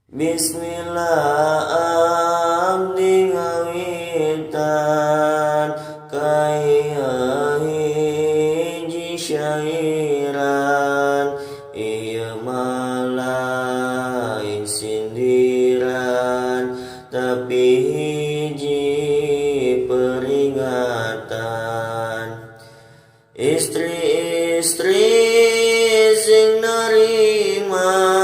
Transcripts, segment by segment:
Bismillah abdi ngawitan kaya hiji syairan ieu malain sindiran tapi hiji peringatan. Istri-istri sing narima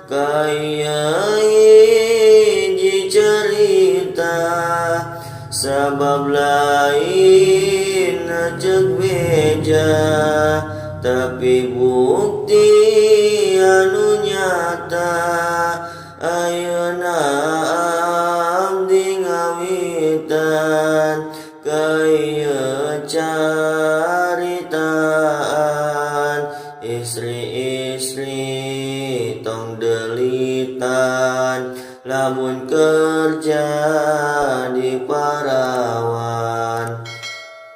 kaya hiji cerita sabab lain ajeg beja tapi bukti anu nyata ayeuna abdi ngawitan kaya caritaan. Istri-istri tong delitan lamun kerja di parawan.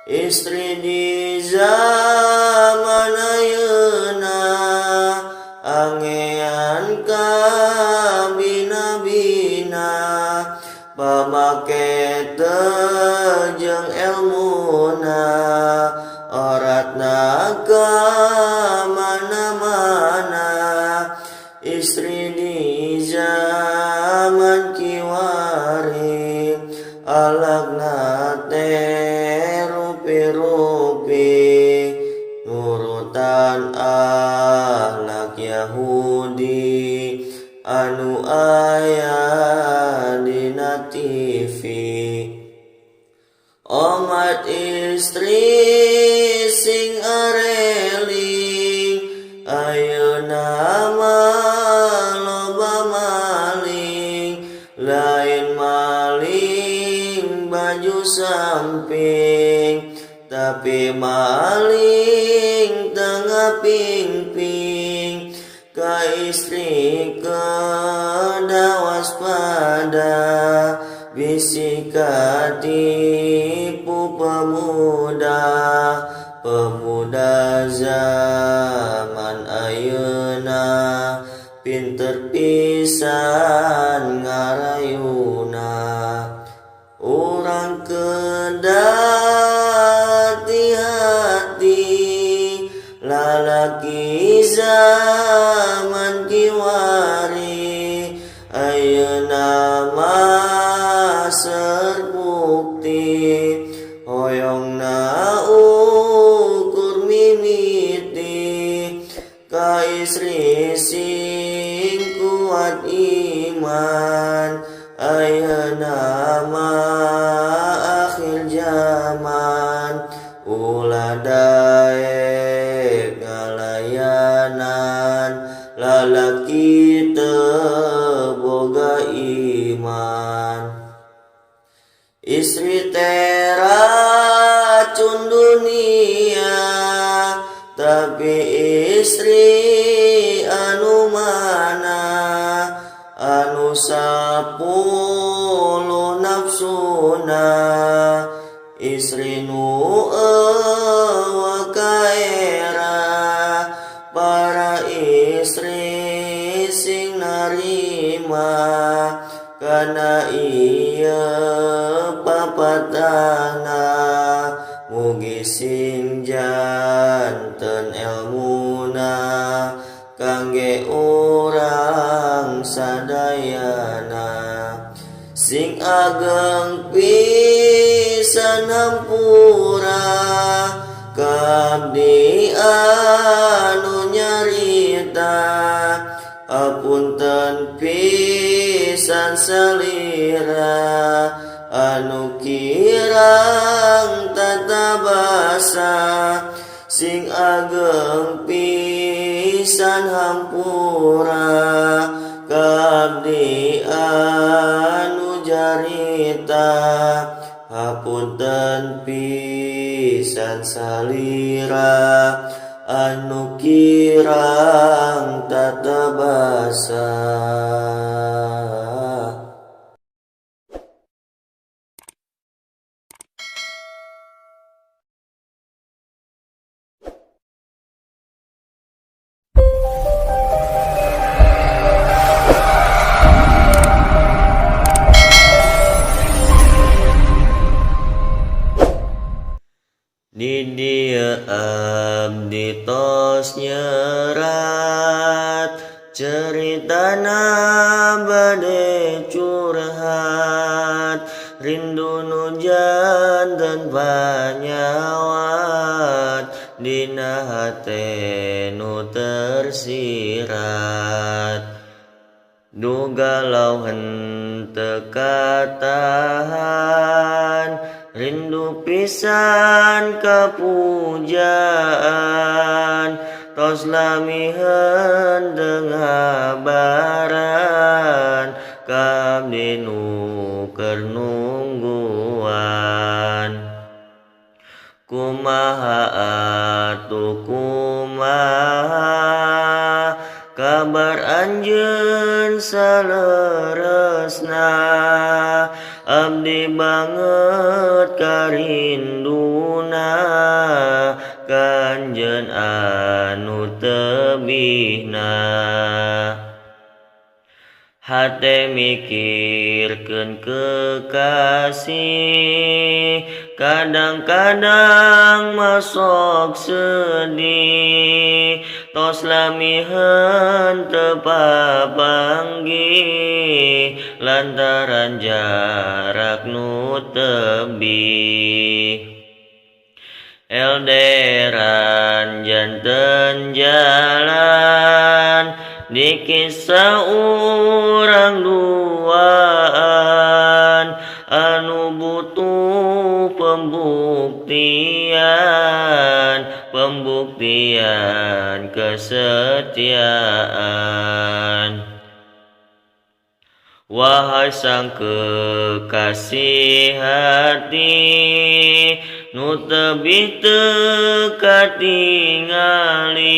Istri di zaman ayeuna angean ka bina-bina pamake teu jeung elmuna oratna ka mana-mana. Istri di zaman kiwari alagna teh rupi-rupi nurutan akhlak Yahudi anu aya dina TV. Omat istri sing areling ayeuna mah loba maling, lain maling baju samping tapi maling tengah pingping. Ka istri kedah waspada bisi katipu pemuda zaman ayeuna pinter pisan ngarayuna. Urang kedah hati-hati lalaki zaman kiwari ayeuna mah serbukti hoyongna ukur mimiti. Ka istri sing kuat iman ayeuna mah akhir zaman ulah daek ngalayanan lalaki teu boga iman. Istri teh racun dunia tapi istri anu mana anu 10 nafsuna. Istri nu eueuh kaera para istri sing narima kana ieu papatahna mugi sing janten elmuna kangge urang sadayana. Sing ageng pisan hampura kabdi anu nyarita apunten pisan salira anu kirang tatabasa. Sing ageng pisan hampura kabdi anu jarita hapunten pisan salira anu kirang tatabasa. Ieu abdi tos nyerat ceritana bade curhat rindu nu janten panyawat dina hate nu tersirat dugalau henteu katahan rindu pisan kapujaan tos lamiheun teu ngabaran ka abdi nu keur nungguan kumaha atuh kumaha kabar anjeun saleresna abdi banget karinduna kanjeun anu tebihna hate mikirkeun kekasih kadang-kadang masok sedih tos lamiheun teu papanggih lantaran jarak nu tebih elderan janten jalan dikisah urang duaan anu butuh pembuktian kesetiaan wahai sang kekasih hati nu tebih teu katingali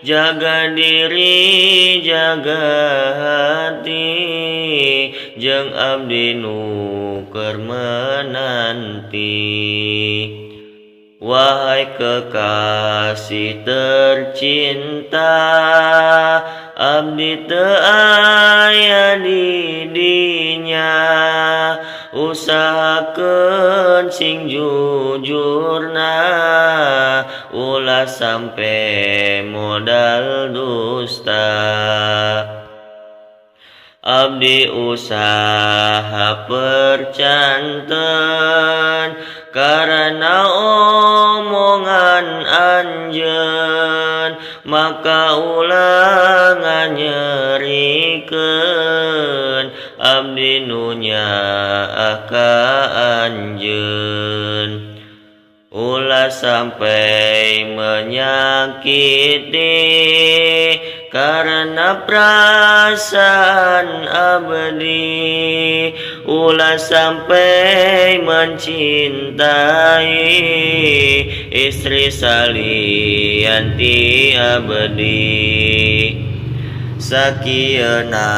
jaga diri jaga hati jeung abdi nu keur menanti wahai kekasih tercinta abdi teu aya di dinya usahakeun sing jujurna ulah sampe modal dusta abdi usaha percanten karena omongan anjeun maka ulah nganyerikeun abdi nu nyaah ka anjeun ulah sampai menyakiti karena perasaan abdi ulah sampai mencintai istri salianti abdi sakieuna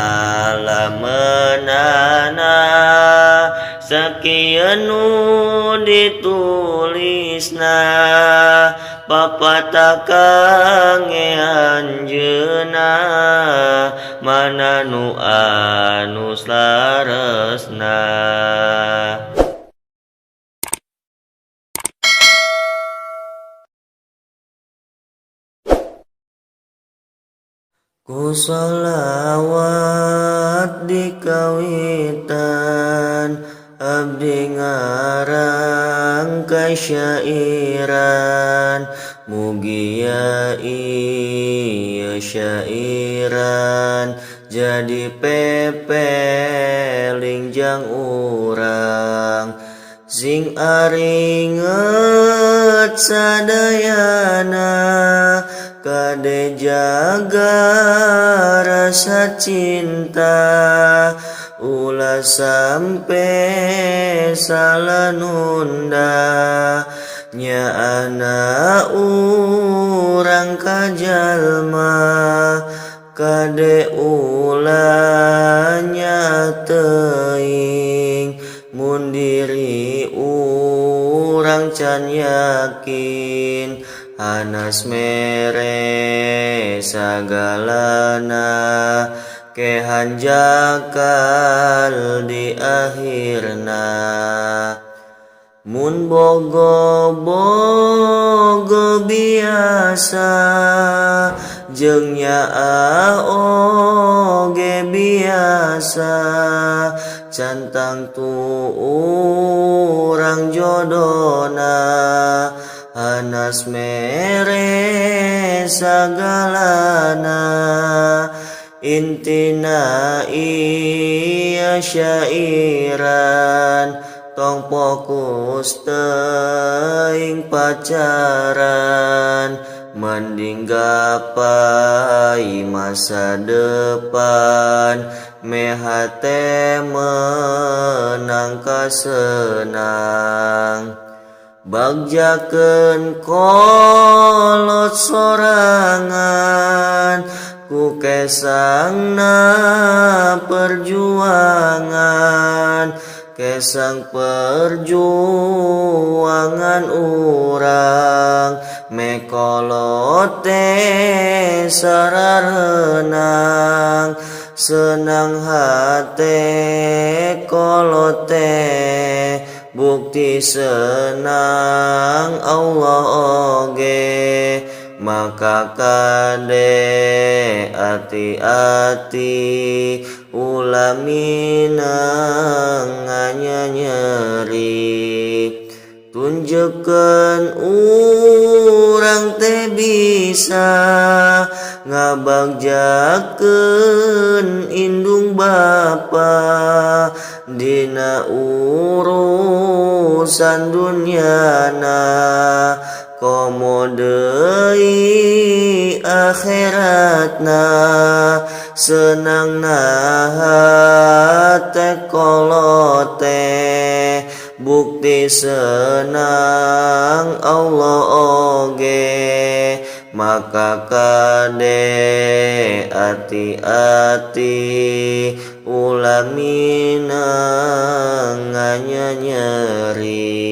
lamenana sakieun nu ditulisna papata kange anjeunna mana nu anu slaresna ku sholawat di kawitan abdi ngarang kasyairan mugia ieu syairan jadi pepeling jang urang sing aringet sadayana kade jaga rasa cinta ulah sampe salah nunda nyaana urang kajalma kade ulah nyateuing mun diri urang can yakin Anas mere sagalana kehan jakal di akhirna mun bogo biasa jeung nyaa oge biasa cantang tu urang jodona hanas mere sagalana intina iya syairan tong fokus teuing pacaran mending gapai masa depan mehate menang kasenang bagjakeun kolot sorangan ku kesangna perjuangan kesang perjuangan urang mekolote sararenang senang hate kolote bukti senang Allah oge maka kade ati-ati ulah minang nyeri tunjukkeun urang teh bisa ngabagjakeun indung bapa dina urusan dunyana komo deui akhiratna senang hate kolote bukti senang Allah oge maka kade ati-ati ulah minang nyeri.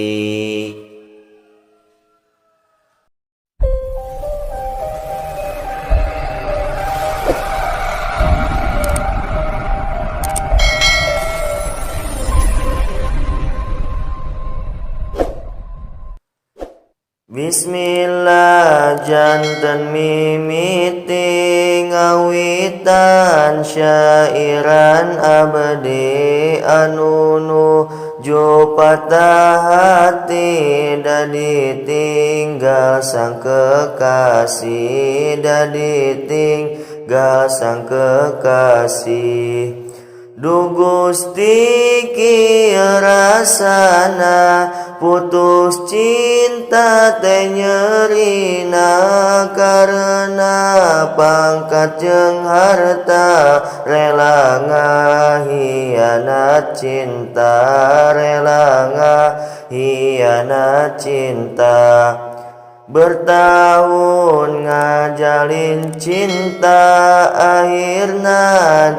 Bismillah janten mimiti ngawitan syairan abdi anu nuju patah hati da ditinggal sang kekasih da ditinggal sang kekasih Du Gusti kieu rasana putus cinta teh nyerina karena pangkat jeung harta rela ngahianat cinta rela ngahianat cinta bertahun ngajalin cinta akhirna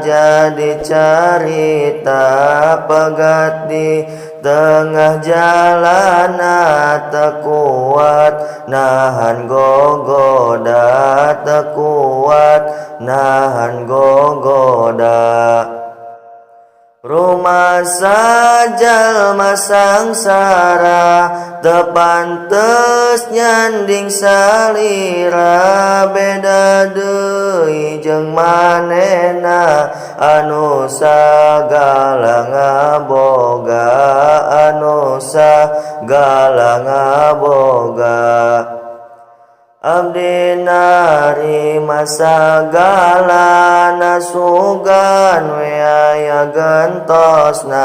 jadi carita pegat di tengah jalana tekuat nahan gogoda tekuat nahan gogoda rumah sajal masangsara tepantes nyanding salira beda deui jeung manehna anu sagala ngaboga anu sagala ngaboga abdi narima sagalana sugan we aya gentosna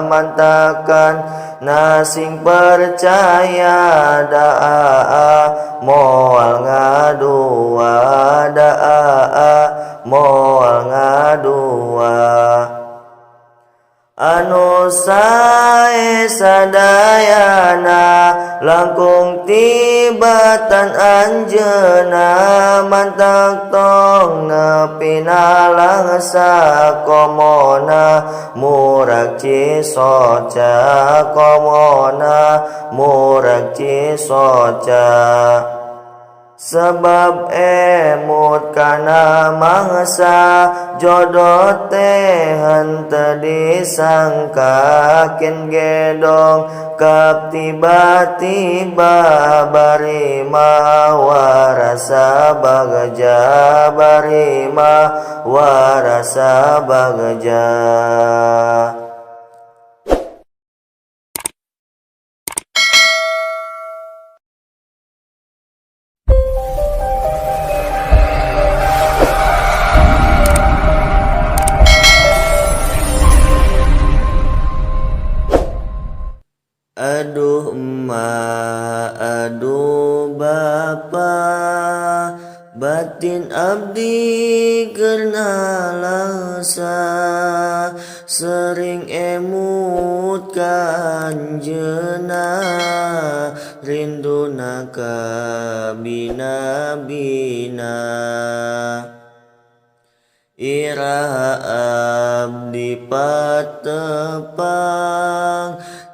mantakan nasing percaya daa moal ngadua daa moal ngadua anu sae sadayana langkung tibatan anjeuna mantak tong nepina langsa komona murag cisoca komona murag cisoca Sebab emut kana mangsa jodoh teh henteu disangka kin gedong kap tiba-tiba barima warasa bagja barima warasa bagja. Aduh emak, aduh bapa, batin abdi kena langsa, sering emut kanjeuna, rinduna ka bina-bina. Iraha abdi patepang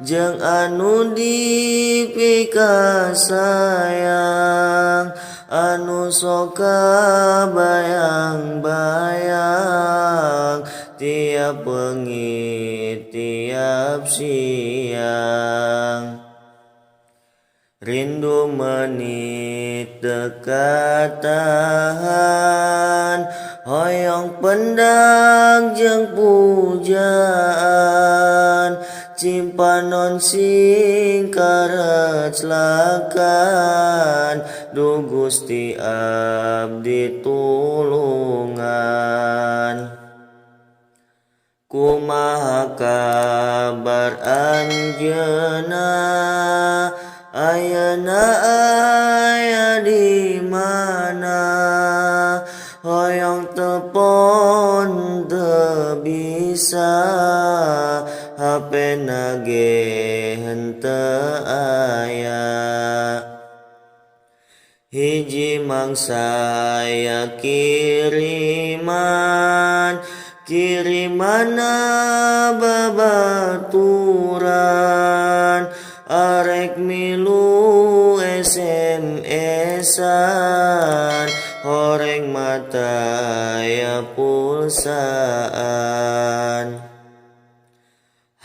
jeung anu dipikasayang anu soka bayang-bayang tiap wengi tiap siang. Rindu menit dekat tahan hoyong pendang jeung pujaan cimpanon sing kareclakan du Gusti abdi tulungan. Kumaha kabar anjeunna ayeuna aya di mana hoyong telepon teu bisa HP-na ge henteu aya. Hiji mangsa aya kirimanna babaturan arek milu SMS-an horeng mata ya pulsaan.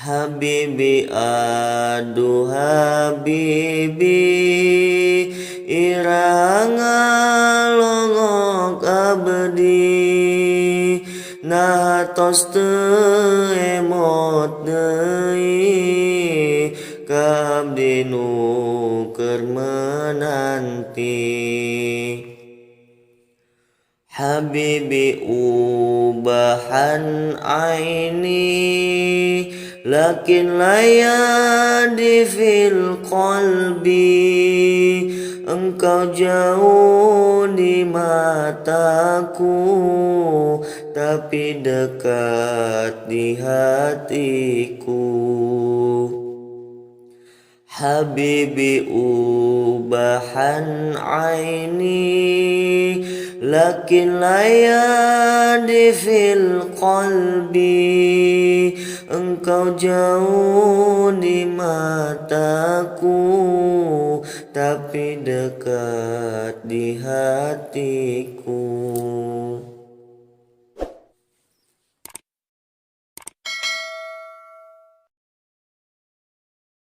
Habibi aduh habibi iraha ngalongok abdi nah tos teu emot deui ka abdi nu keur menanti. Habibi ubahan aini lakin layadi fil qalbi engkau jauh di mataku tapi dekat di hatiku. Habibi ubahan aini lakin layadi fil qalbi engkau jauh di mataku tapi dekat di hatiku.